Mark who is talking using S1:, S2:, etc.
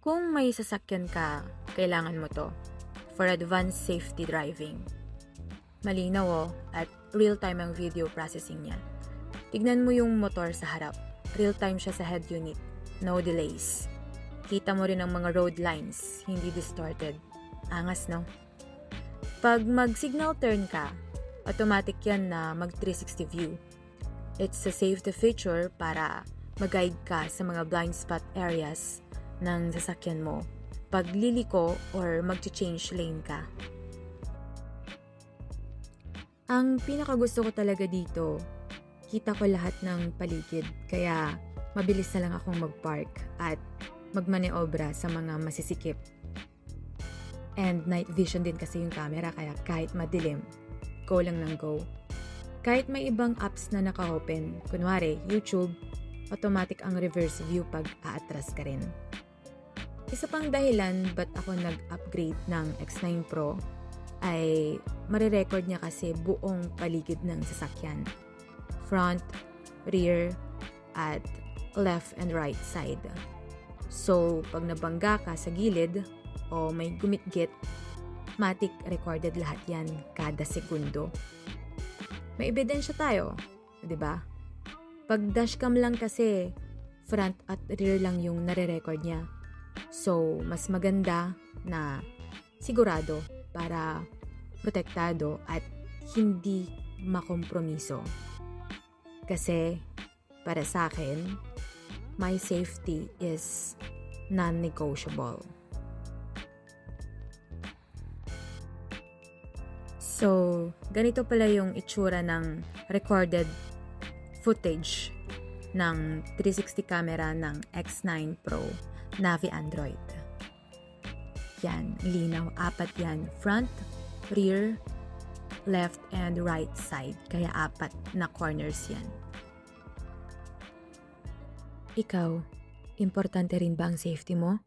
S1: Kung may sasakyan ka, kailangan mo to for advanced safety driving. Malinaw at real-time ang video processing niya. Tignan mo yung motor sa harap. Real-time siya sa head unit. No delays. Kita mo rin ang mga road lines, hindi distorted. Angas, no? Pag mag-signal turn ka, automatic yan na mag-360 view. It's a safety feature para mag-guide ka sa mga blind spot areas ng sasakyan mo pag liliko or mag-change lane ka. Ang pinakagusto ko talaga dito, kita ko lahat ng paligid kaya mabilis na lang akong mag-park at magmaneobra sa mga masisikip. And night vision din kasi yung camera kaya kahit madilim, go lang ng go. Kahit may ibang apps na naka-open, kunwari YouTube, automatic ang reverse view pag aatras ka rin. Isa pang dahilan ba't ako nag-upgrade ng X9 Pro ay marirecord niya kasi buong paligid ng sasakyan. Front, rear, at left and right side. So, pag nabangga ka sa gilid o may gumitgit, matic recorded lahat yan kada segundo. May ebidensya tayo, di ba? Pag dashcam lang kasi, front at rear lang yung nare-record niya. So, mas maganda na sigurado para protektado at hindi makompromiso. Kasi, para sa akin, my safety is non-negotiable. So, ganito pala yung itsura ng recorded footage ng 360 camera ng X9 Pro Navi Android. Yan, linaw. 4 yan. Front, rear, left, and right side. Kaya 4 na corners yan. Ikaw, importante rin ba ang safety mo?